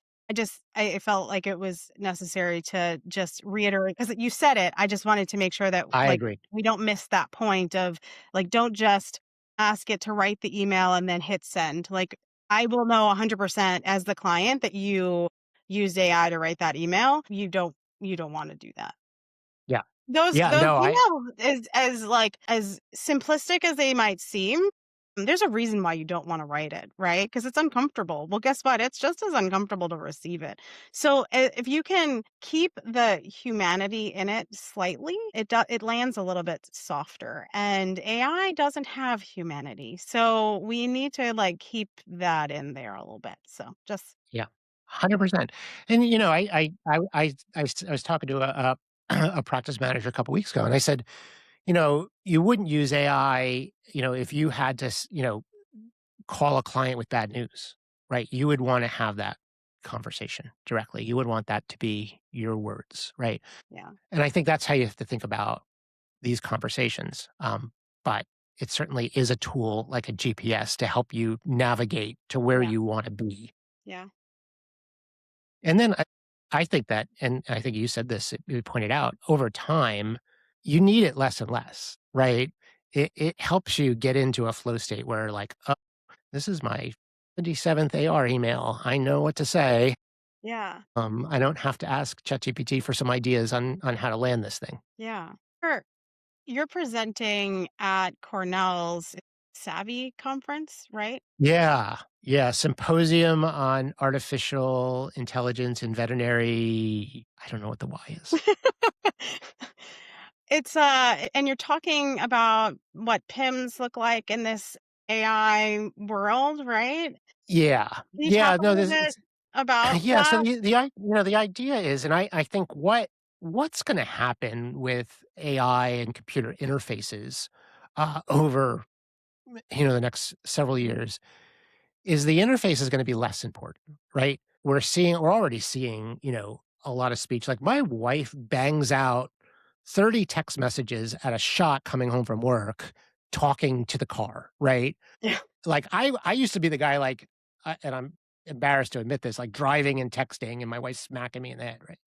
I felt like it was necessary to just reiterate because you said it. I just wanted to make sure that I like agree. we don't miss that point of like, don't just ask it to write the email and then hit send. Like, I will know 100% as the client that you used AI to write that email. You don't want to do that. Yeah. Those Yeah, those no, I as like, as simplistic as they might seem, there's a reason why you don't wanna write it, right? Because it's uncomfortable. Well, guess what? It's just as uncomfortable to receive it. So, if you can keep the humanity in it slightly, it lands a little bit softer, and AI doesn't have humanity, so we need to, like, keep that in there a little bit. So, just yeah, 100%. And, I was talking to a practice manager a couple weeks ago, and I said, "You wouldn't use AI, if you had to call a client with bad news, right? You would wanna have that conversation directly. You would want that to be your words, right? yeah, And I think that's how you have to think about these conversations. But it certainly is a tool like a GPS to help you navigate to where yeah, you wanna be. yeah, And then I think that, and I think you said this, you pointed out, over time, you need it less and less, right? It helps you get into a flow state where like, "Oh, this is my 27th AR email. I know what to say. yeah, I don't have to ask ChatGPT for some ideas on how to land this thing." yeah. Sure. You're presenting at Cornell's Savvy conference, right? Yeah. Yeah, symposium on artificial intelligence in veterinary. I don't know what the Y is. It's, and you're talking about what PIMS look like in this AI world, right? Yeah. Can you talk Yeah, a no, little this bit is about yeah, so that? the idea is, and I think what's gonna happen with AI and computer interfaces, over, the next several years is the interface is gonna be less important, right? We're already seeing, a lot of speech. Like, my wife bangs out 30 text messages at a shot coming home from work, talking to the car, right? Yeah. Like, I used to be the guy, like, and I'm embarrassed to admit this, like, driving and texting, and my wife's smacking me in the head, right?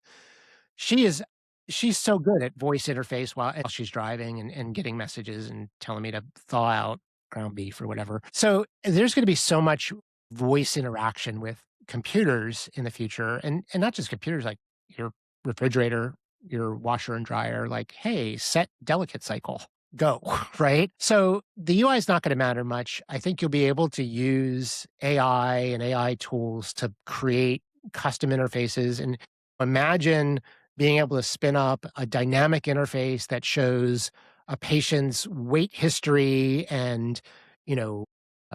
She is she's so good at voice interface while she's driving and getting messages and telling me to thaw out ground beef or whatever. So, there's gonna be so much voice interaction with computers in the future, and not just computers, like your refrigerator, your washer and dryer, like, "Hey, set delicate cycle, go," right? So, the UI is not gonna matter much. I think you'll be able to use AI and AI tools to create custom interfaces, and imagine being able to spin up a dynamic interface that shows a patient's weight history and, you know,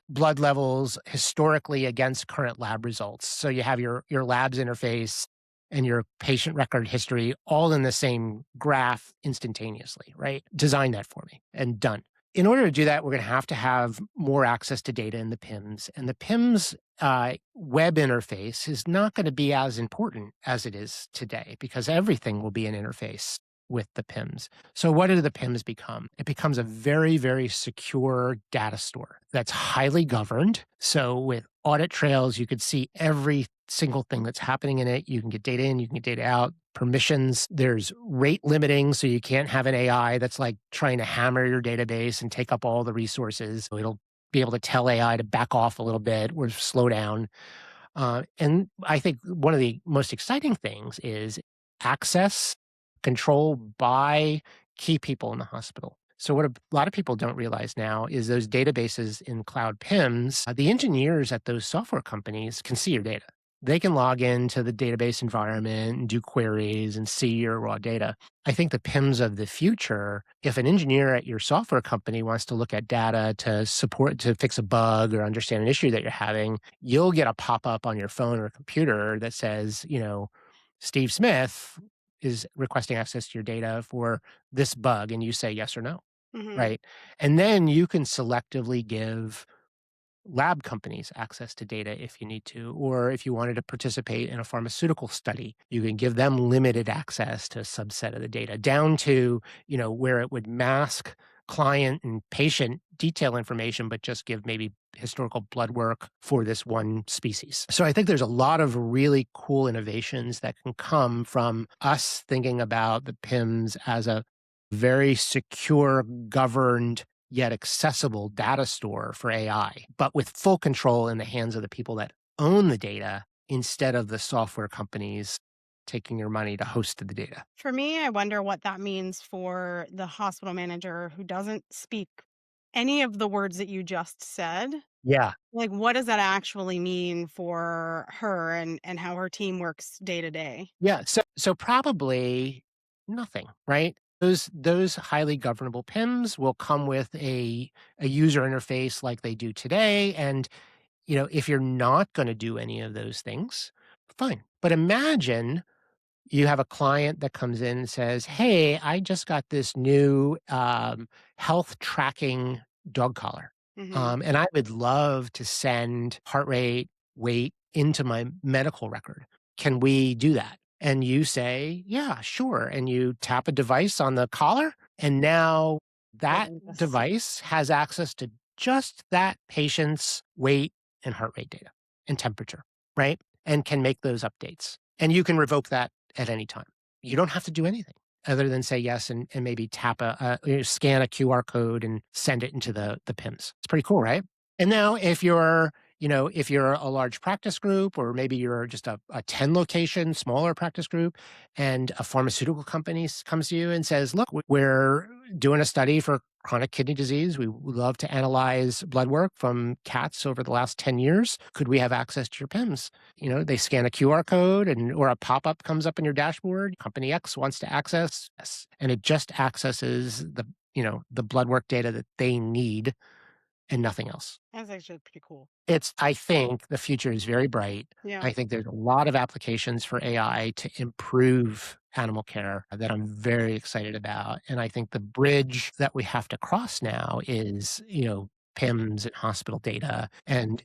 blood levels historically against current lab results. So you have your labs interface and your patient record history all in the same graph instantaneously, right? Design that for me and done. In order to do that, we're going to have more access to data in the PIMS, and the PIMS web interface is not going to be as important as it is today because everything will be an interface with the PIMS. So what do the PIMS become? It becomes a very, very secure data store that's highly governed. So with audit trails, you could see every single thing that's happening in it. You can get data in, you can get data out. Permissions, there's rate limiting, so you can't have an AI that's like trying to hammer your database and take up all the resources. It'll be able to tell AI to back off a little bit or slow down. And I think one of the most exciting things is access control by key people in the hospital. So what a lot of people don't realize now is those databases in cloud PIMS, the engineers at those software companies can see your data. They can log into the database environment and do queries and see your raw data. I think the PIMS of the future, if an engineer at your software company wants to look at data to fix a bug or understand an issue that you're having, you'll get a pop-up on your phone or computer that says, Steve Smith is requesting access to your data for this bug, and you say yes or no, Mhm. right? And then you can selectively give lab companies access to data if you need to, or if you wanted to participate in a pharmaceutical study, you can give them limited access to a subset of the data, down to, where it would mask client and patient detail information, but just give maybe historical blood work for this one species. So I think there's a lot of really cool innovations that can come from us thinking about the PIMS as a very secure, governed, yet accessible data store for AI, but with full control in the hands of the people that own the data instead of the software companies taking your money to host the data. For me, I wonder what that means for the hospital manager who doesn't speak any of the words that you just said. Yeah. Like, what does that actually mean for her and how her team works day to day? Yeah. So probably nothing, right? Those highly governable PIMs will come with a user interface like they do today. And, if you're not going to do any of those things, fine. But imagine you have a client that comes in and says, "Hey, I just got this new health tracking dog collar, Hmm. and I would love to send heart rate, weight into my medical record. Can we do that?" And you say, "Yeah, sure." And you tap a device on the collar, and now that Yes. device has access to just that patient's weight and heart rate data and temperature, right? And can make those updates. And you can revoke that at any time. You don't have to do anything other than say yes and maybe tap scan a QR code and send it into the PIMS. It's pretty cool, right? And now if you're a large practice group, or maybe you're just a 10 location, smaller practice group, and a pharmaceutical company comes to you and says, "Look, we're doing a study for chronic kidney disease. We would love to analyze blood work from cats over the last 10 years. Could we have access to your PIMS?" They scan a QR code or a pop-up comes up in your dashboard. Company X wants to access, yes. And it just accesses the blood work data that they need and nothing else. That's actually pretty cool. I think the future is very bright. Yeah. I think there's a lot of applications for AI to improve animal care that I'm very excited about. And I think the bridge that we have to cross now is, PIMS and hospital data and,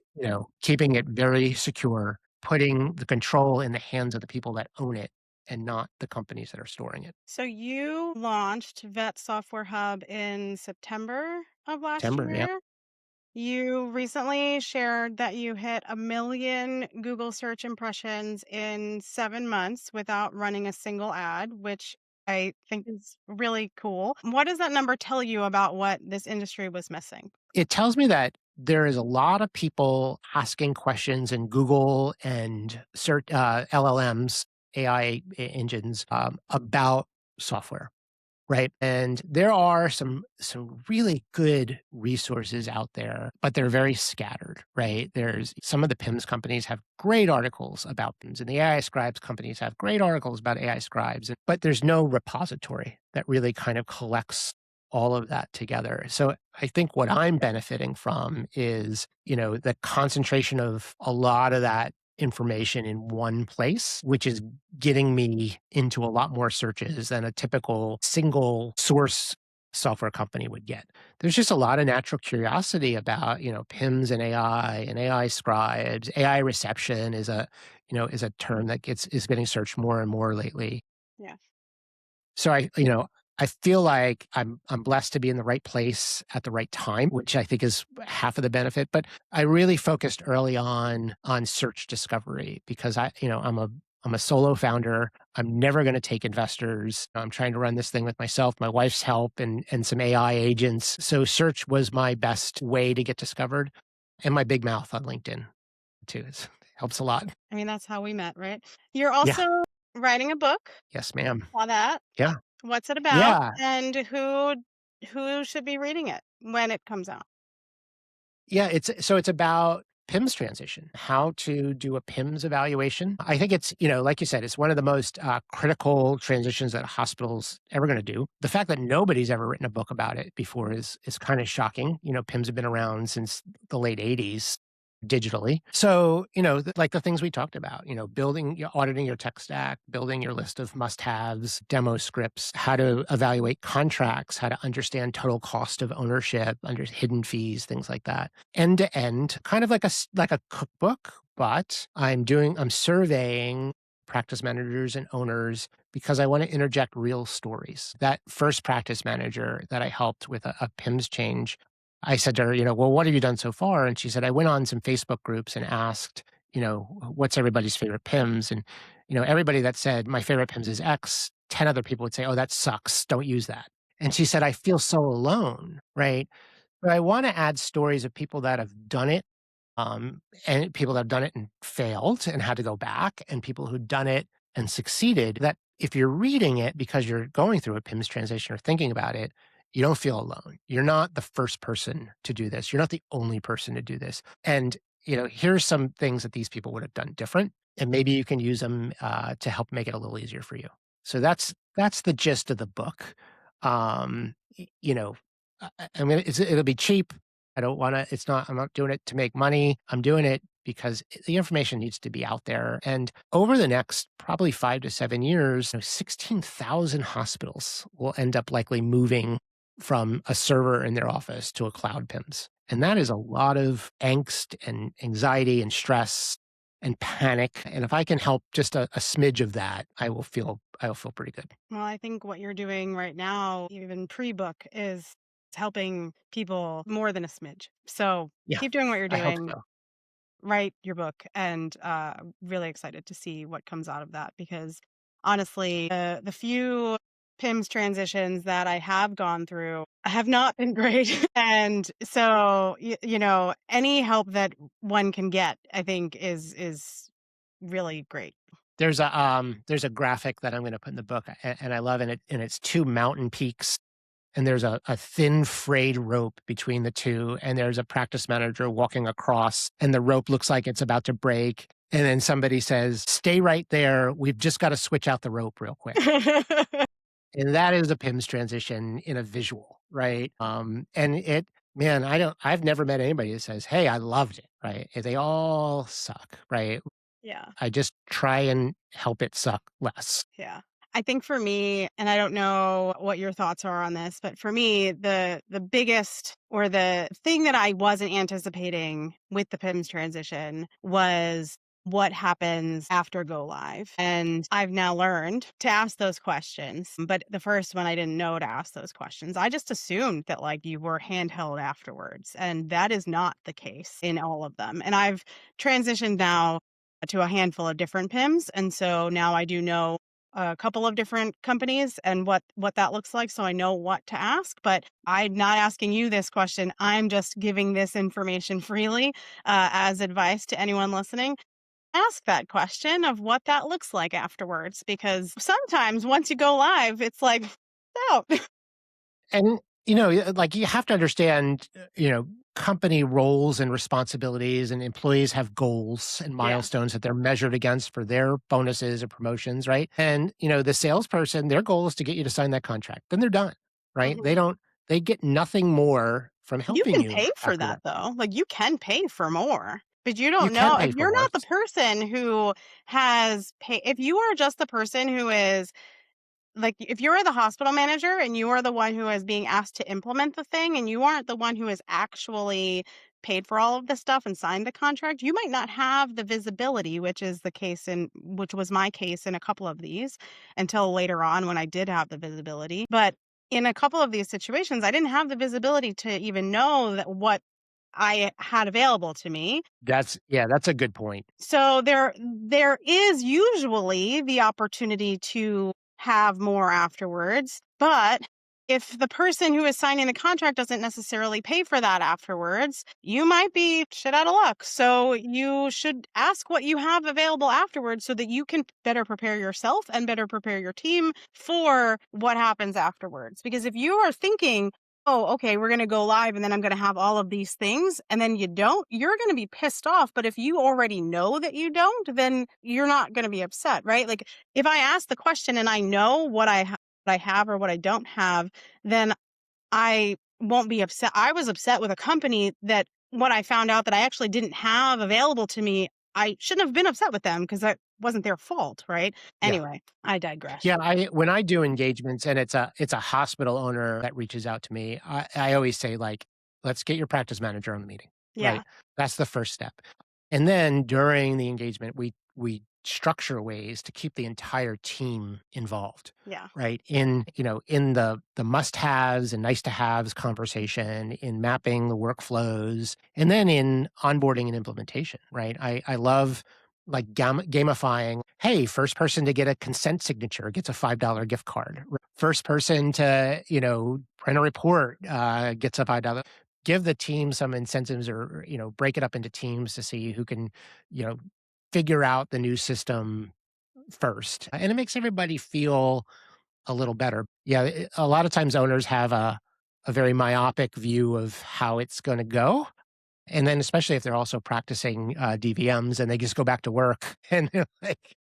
keeping it very secure, putting the control in the hands of the people that own it and not the companies that are storing it. So you launched Vet Software Hub in September of last Timber, yeah. year. You recently shared that you hit 1 million Google search impressions in 7 months without running a single ad, which I think is really cool. What does that number tell you about what this industry was missing? It tells me that there is a lot of people asking questions in Google and search LLMs, AI engines, about software, right? And there are some really good resources out there, but they're very scattered, right? There's some of the PIMS companies have great articles about PIMS, and the AI scribes companies have great articles about AI scribes, but there's no repository that really kind of collects all of that together. So I think what I'm benefiting from is, the concentration of a lot of that information in one place, which is getting me into a lot more searches than a typical single source software company would get. There's just a lot of natural curiosity about, PIMS and AI scribes. AI reception is a term that is getting searched more and more lately. Yeah. So I feel like I'm blessed to be in the right place at the right time, which I think is half of the benefit. But I really focused early on search discovery because I'm a solo founder. I'm never going to take investors. I'm trying to run this thing with myself, my wife's help, and some AI agents. So search was my best way to get discovered, and my big mouth on LinkedIn too helps a lot. I mean, that's how we met, right? You're Yeah. also writing a book. Yes, ma'am. Saw that. Yeah. What's it about? Yeah. And who should be reading it when it comes out? Yeah, it's about PIMS transition, how to do a PIMS evaluation. I think it's, like you said, it's one of the most critical transitions that a hospital's ever going to do. The fact that nobody's ever written a book about it before is kind of shocking. PIMS have been around since the late 80s. digitally. So, like the things we talked about, auditing your tech stack, building your list of must haves, demo scripts, how to evaluate contracts, how to understand total cost of ownership, under hidden fees, things like that. End to end, kind of like like a cookbook, but I'm surveying practice managers and owners because I want to interject real stories. That first practice manager that I helped with a PIMS change, I said to her, well, what have you done so far? And she said, I went on some Facebook groups and asked, what's everybody's favorite PIMS? And, everybody that said, my favorite PIMS is X, 10 other people would say, oh, that sucks. Don't use that. And she said, I feel so alone, right? But I want to add stories of people that have done it, and people that have done it and failed and had to go back, and people who've done it and succeeded, that if you're reading it because you're going through a PIMS transition or thinking about it, you don't feel alone. You're not the first person to do this. You're not the only person to do this. And, here's some things that these people would have done different, and maybe you can use them to help make it a little easier for you. So that's the gist of the book. Um, y- you know, it'll be cheap. I don't wanna I'm not doing it to make money. I'm doing it because the information needs to be out there. And over the next probably 5 to 7 years, 16,000 hospitals will end up likely moving from a server in their office to a cloud PIMS. And that is a lot of angst and anxiety and stress and panic. And if I can help just a smidge of that, I will feel pretty good. Well, I think what you're doing right now, even pre-book, is helping people more than a smidge. So Yeah, keep doing what you're I hope doing, so. write your book, and really excited to see what comes out of that because honestly, the few PIMS transitions that I have gone through have not been great. And so, any help that one can get, I think is really great. There's a graphic that I'm gonna put in the book, and I love it, and it's 2 mountain peaks, and there's a thin frayed rope between the 2, and there's a practice manager walking across, and the rope looks like it's about to break, and then somebody says, "Stay right there, we've just gotta switch out the rope real quick." And that is a PIMS transition in a visual, right? And I've never met anybody that says, "Hey, I loved it," right? They all suck, right? Yeah. I just try and help it suck less. Yeah. I think for me, and I don't know what your thoughts are on this, but for me, the biggest or the thing that I wasn't anticipating with the PIMS transition was what happens after go live. And I've now learned to ask those questions. But the first one I didn't know to ask those questions. I just assumed that like you were handheld afterwards. And that is not the case in all of them. And I've transitioned now to a handful of different PIMs. And so now I do know a couple of different companies and what that looks like, so I know what to ask. But I'm not asking you this question. I'm just giving this information freely as advice to anyone listening. Ask that question of what that looks like afterwards, because sometimes once you go live, it's like out. And, like, you have to understand, company roles and responsibilities, and employees have goals and Yeah. milestones that they're measured against for their bonuses or promotions, right? And, the salesperson, their goal is to get you to sign that contract. Then they're done, right? Mhm. They get nothing more from You helping can you pay for after that that. though. Like you can pay for more. But you You don't can know pay if for you're more. not the person who has pay if you are just the person who is like if you're the hospital manager and you are the one who is being asked to implement the thing and you aren't the one who has actually paid for all of this stuff and signed the contract, you might not have the visibility, which was my case in a couple of these until later on when I did have the visibility. But in a couple of these situations, I didn't have the visibility to even know that what I had available to me. That's a good point. So there is usually the opportunity to have more afterwards, but if the person who is signing the contract doesn't necessarily pay for that afterwards, you might be shit out of luck. So you should ask what you have available afterwards so that you can better prepare yourself and better prepare your team for what happens afterwards. Because if you are thinking, oh, okay, we're going to go live and then I'm going to have all of these things and then you don't, you're going to be pissed off. But if you already know that you don't, then you're not going to be upset, right? Like if I ask the question and I know what I have or what I don't have, then I won't be upset. I was upset with a company that what I found out that I actually didn't have available to me, I shouldn't have been upset with them because that wasn't their fault, right? Yeah. Anyway, I digress. Yeah, I when I do engagements and it's a hospital owner that reaches out to me, I always say, like, "Let's get your practice manager on the meeting," Yeah, right? That's the first step. And then during the engagement, we structure ways to keep the entire team involved, yeah, right? In the must-haves and nice-to-haves conversation, in mapping the workflows, and then in onboarding and implementation, right? I love, like, gamifying, "Hey, first person to get a consent signature gets a $5 gift card. First person to, print a report, gets a $5." Give the team some incentives, or, break it up into teams to see who can, you know, figure out the new system first. And it makes everybody feel a little better. Yeah, a lot of times owners have a very myopic view of how it's gonna go. And then especially if they're also practicing, DVMs and they just go back to work and they're like,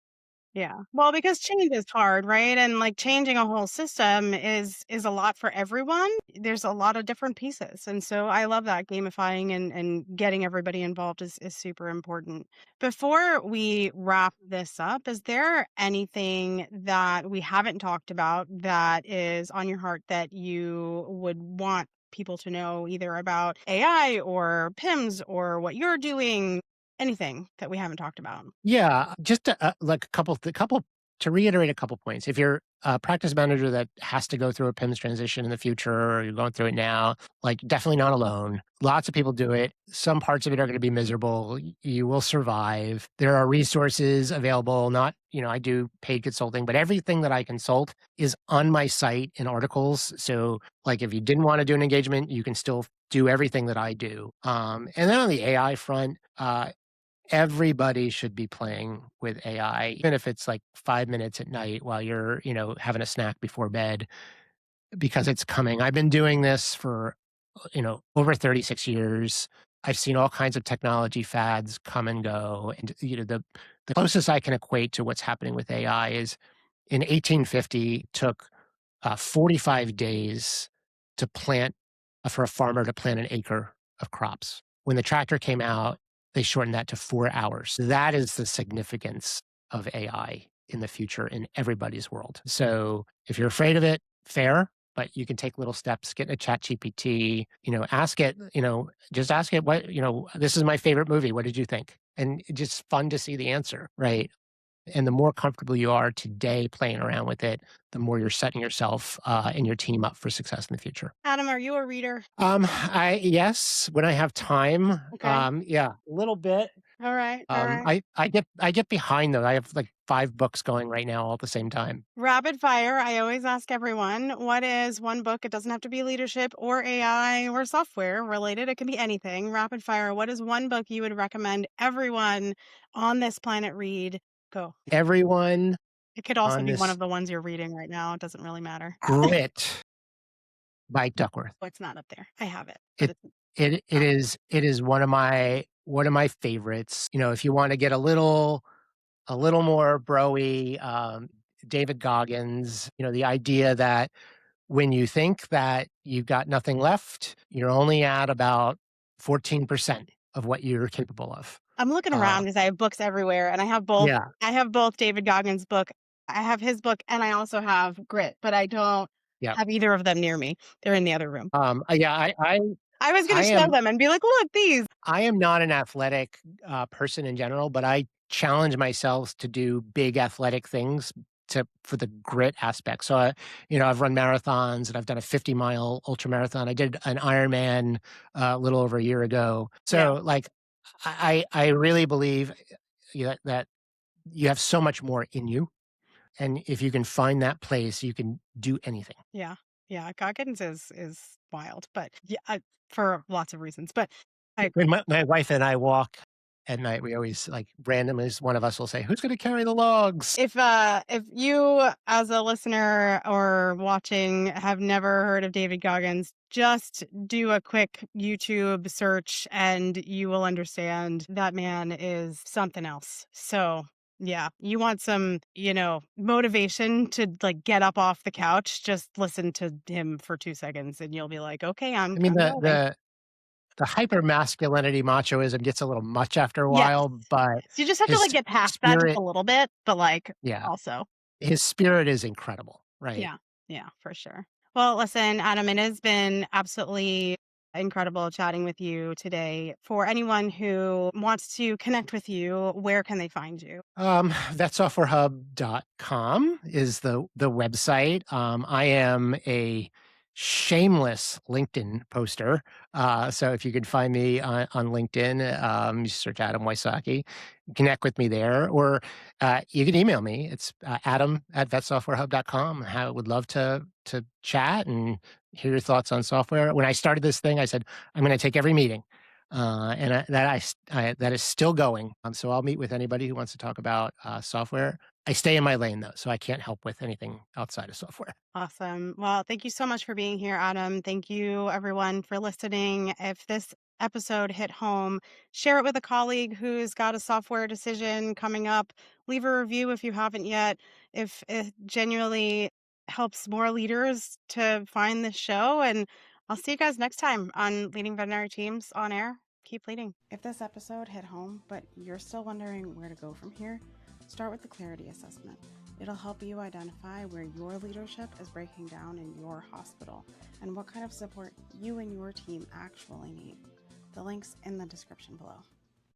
yeah. Well, because change is hard, right? And like changing a whole system is a lot for everyone. There's a lot of different pieces. And so I love that gamifying and getting everybody involved is super important. Before we wrap this up, is there anything that we haven't talked about that is on your heart that you would want people to know either about AI or PIMS or what you're doing? Anything that we haven't talked about? yeah, just like a couple to reiterate a couple points. If you're a practice manager that has to go through a PIMS transition in the future, or you're going through it now, like, definitely not alone. Lots of people do it. Some parts of it are going to be miserable. You will survive. There are resources available. Not, I do paid consulting, but everything that I consult is on my site in articles. So, like, if you didn't want to do an engagement, you can still do everything that I do. And then on the AI front, everybody should be playing with AI, even if it's like 5 minutes at night while you're, having a snack before bed, because it's coming. I've been doing this for, over 36 years. I've seen all kinds of technology fads come and go. And, the closest I can equate to what's happening with AI is in 1850, it took 45 days to plant, for a farmer to plant an acre of crops. When the tractor came out, they shortened that to 4 hours. That is the significance of AI in the future in everybody's world. So if you're afraid of it, fair, but you can take little steps, get in a chat GPT, ask it, just ask it what, this is my favorite movie. What did you think? And it's just fun to see the answer, right? And the more comfortable you are today playing around with it, the more you're setting yourself and your team up for success in the future. Adam, are you a reader? Yes, when I have time, Okay. yeah, a little bit. All right. All right. I get behind though. I have like 5 books going right now all at the same time. Rapid fire. I always ask everyone, what is one book? It doesn't have to be leadership or AI or software related. It can be anything. Rapid fire. What is one book you would recommend everyone on this planet read? Go. Everyone It could also on be one this of the ones you're reading right now. It doesn't really matter. Grit by Duckworth. Oh, it's not up there. I have it, but It it's it it not. is one of my favorites. If you wanna get a little more broy, David Goggins, the idea that when you think that you've got nothing left, you're only at about 14% of what you're capable of. I'm looking Uh, around because I have books everywhere, and I have both. yeah, I have both David Goggins' book. I have his book, and I also have Grit, but I don't yeah. have either of them near me. They're in the other room. Yeah, I was gonna I show am them and be like, "Look, these." I am not an athletic, person in general, but I challenge myself to do big athletic things for the grit aspect. So, I've run marathons and I've done a 50-mile ultra marathon. I did an Ironman, a little over a year ago. Yeah, So, like, I really believe, that you have so much more in you, and if you can find that place, you can do anything. yeah, yeah. Goggins is wild, but yeah, for lots of reasons. But I When agree. my wife and I walk at night, we always, like, randomly, one of us will say, "Who's gonna carry the logs?" If you as a listener or watching have never heard of David Goggins, just do a quick YouTube search and you will understand that man is something else. So, yeah, you want some, motivation to like get up off the couch, just listen to him for 2 seconds and you'll be like, "Okay, I'm I mean, I'm going." the hyper masculinity machoism gets a little much after a Yes. while, but So you just have to, like, his get past that just spirit, a little bit, but, like, yeah, also his spirit is incredible, right? yeah, yeah, for sure. Well, listen, Adam, it has been absolutely incredible chatting with you today. For anyone who wants to connect with you, where can they find you? VetSoftwareHub.com is the website. I am a shameless LinkedIn poster. So if you could find me on LinkedIn, you search Adam Wysocki, connect with me there, or you can email me. It's adam@vetsoftwarehub.com. I would love to chat and hear your thoughts on software. When I started this thing, I said, I'm going to take every meeting. That is still going. So I'll meet with anybody who wants to talk about software. I stay in my lane though, so I can't help with anything outside of software. Awesome. Well, thank you so much for being here, Adam. Thank you, everyone, for listening. If this episode hit home, share it with a colleague who's got a software decision coming up. Leave a review if you haven't yet. If it genuinely helps more leaders to find this show, and I'll see you guys next time on Leading Veterinary Teams on Air. Keep leading. If this episode hit home, but you're still wondering where to go from here, start with the clarity assessment. It'll help you identify where your leadership is breaking down in your hospital and what kind of support you and your team actually need. The link's in the description below.